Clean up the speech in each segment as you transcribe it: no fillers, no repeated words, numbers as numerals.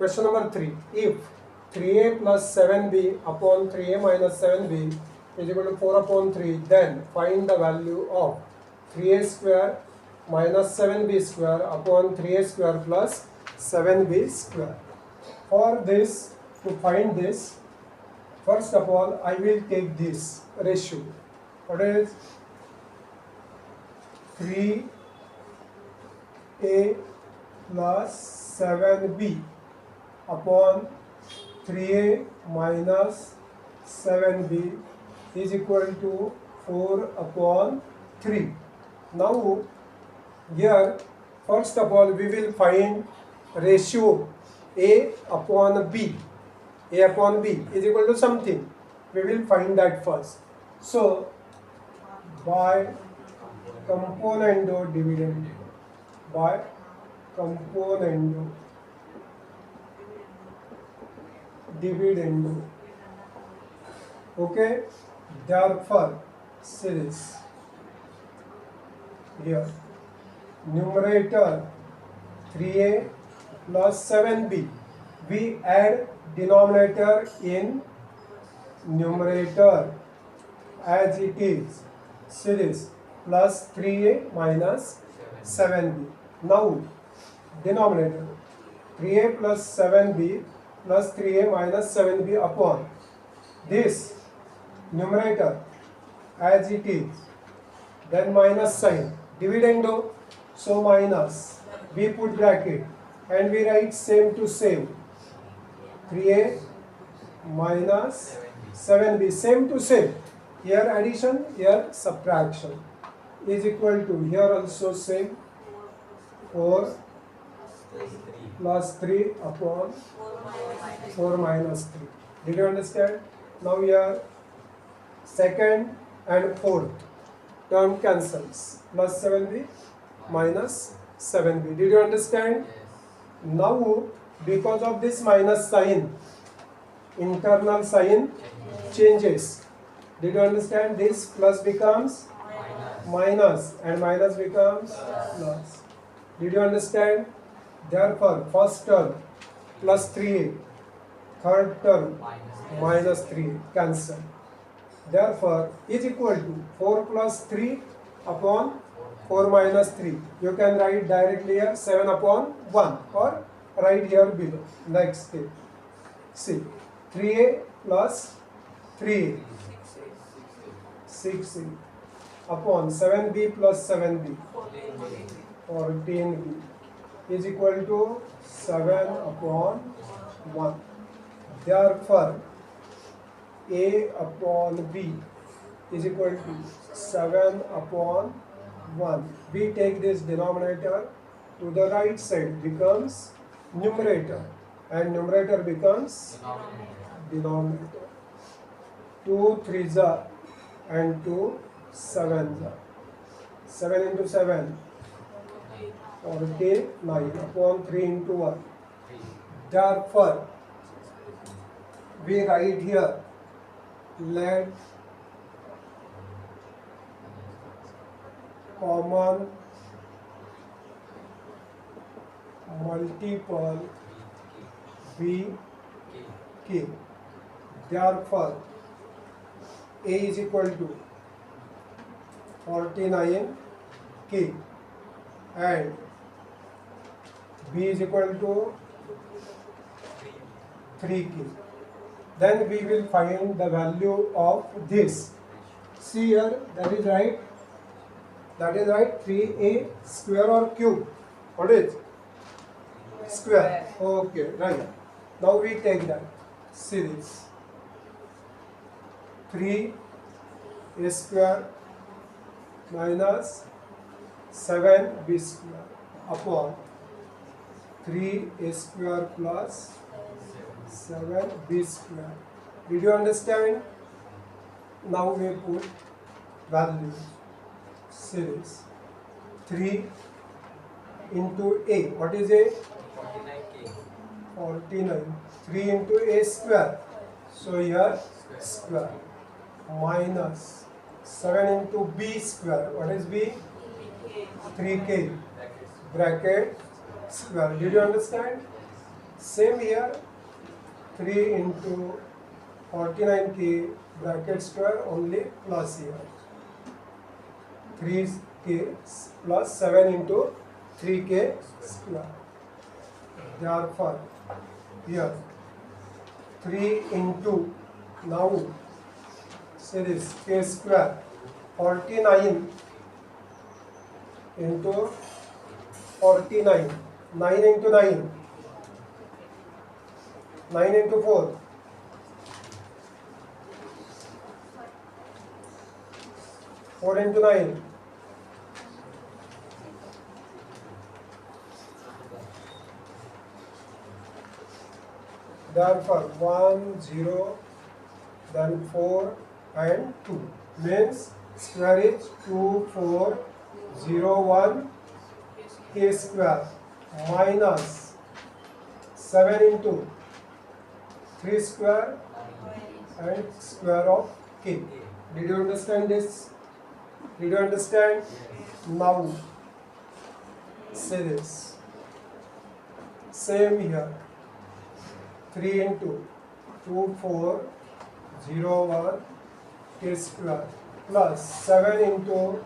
Question number 3. If 3a plus 7b upon 3a minus 7b is equal to 4 upon 3, then find the value of 3a square minus 7b square upon 3a square plus 7b square. For this, to find this, first of all, I will take this ratio. What is 3a plus 7b upon 3a minus 7b is equal to 4 upon 3. Now here first of all we will find ratio a upon b. A upon b is equal to something. We will find that first. So by componendo dividend, by componendo dividendo. Okay, therefore series here numerator 3a plus 7b, we add denominator in numerator as it is, series plus 3a minus 7b. Now denominator 3a plus 7b plus 3a minus 7b upon this numerator as it is, then minus sign, dividendo, so minus, we put bracket and we write same to same, 3a minus 7b, same to same, here addition, here subtraction, is equal to, here also same, 4 plus 3 upon 4 minus 3. Did you understand? Now here second and fourth term cancels, plus 7b minus 7b. Did you understand? Now because of this minus sign, internal sign changes. Did you understand? This plus becomes minus and minus becomes plus. Did you understand? Therefore first term plus 3a, third term minus 3 cancel. Therefore is equal to 4 plus 3 upon 4 minus 3. You can write directly here 7 upon 1 or write here below. Next step. See 3a plus 3a 6a upon 7b plus 7b 14b is equal to 7 upon 1. Therefore a upon b is equal to 7 upon 1. We take this denominator to the right side, becomes numerator, and numerator becomes denominator. 2 3s are and 2 7s are. 7 into 7 49 upon 3 into 1. Therefore we write here, let common multiple be k. Therefore a is equal to 49k and b is equal to 3k. Then we will find the value of this. See here, that is right. That is right. 3a square or cube. What is? Square. Okay, right. Now we take that series. 3a square minus 7b square upon 3a square plus 7b square. Did you understand? Now we put values. Series 3 into a. What is a? 49. 3 into a square. So here square minus 7 into b square. What is b? 3k bracket square. Did you understand? Same here, 3 into 49k bracket square only plus here. 3k plus 7 into 3k square. Therefore, here 3 into, now series k square 49 into 49, 9 into 9, 9 into 4, 4 into 9, therefore 1, 0, then 4 and 2, means square is 2401 k square minus 7 into 3 square and square of k. Did you understand this? Did you understand? Now say this. Same here. 3 into 2401 k square plus 7 into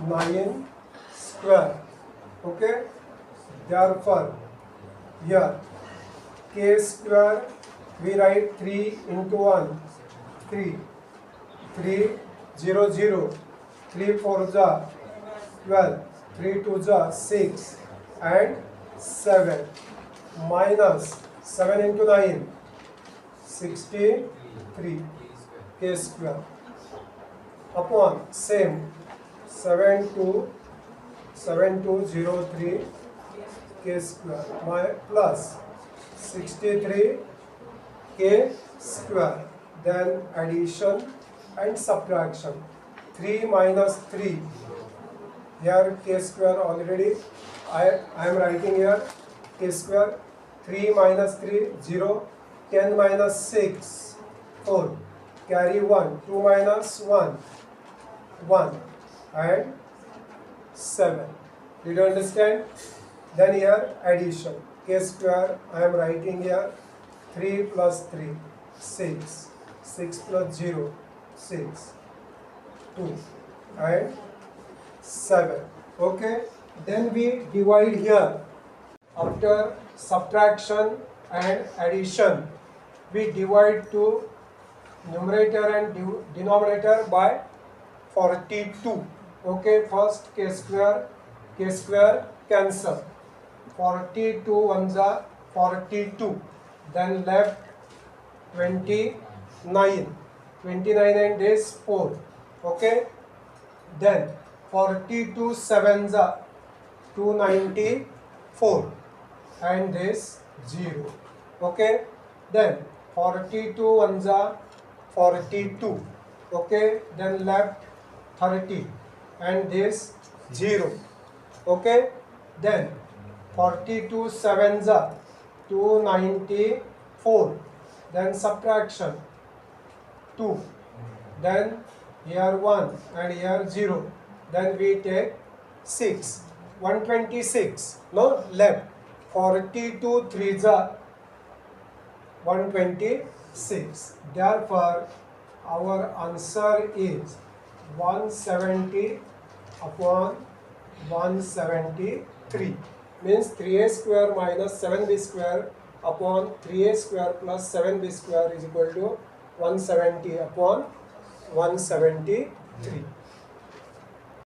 9 square. Okay? Therefore, here k square we write 3 into 1, 3, 3, 0, 0, 3 4 ja 12, 3 2 ja 6 and 7 minus 7 into 9, 63 k square upon same 7203 k square plus 63 k square, then addition and subtraction. 3 minus 3, here k square already I am writing here k square. 3 minus 3, 0, 10 minus 6, 4, carry 1, 2 minus 1, 1 and 7. Did you understand? Then here addition, k square I am writing here 3 plus 3, 6, 6 plus 0, 6, 2 and 7. Okay, then we divide here. After subtraction and addition, we divide to numerator and denominator by 42. Okay, first k square cancel. 42 ones are 42. Then left 29. 29 and this 4. Okay. Then 42 sevens are 294 and this 0. Okay. Then 42 ones are 42. Okay. Then left 30 and this 0. Okay. Then 42 sevens are 294. Then subtraction 2. Then here 1 and here 0. Then we take 6. 126. No, left. 42 threes are 126. Therefore, our answer is 170 upon 173. Means 3a square minus 7b square upon 3a square plus 7b square is equal to 170 upon 173.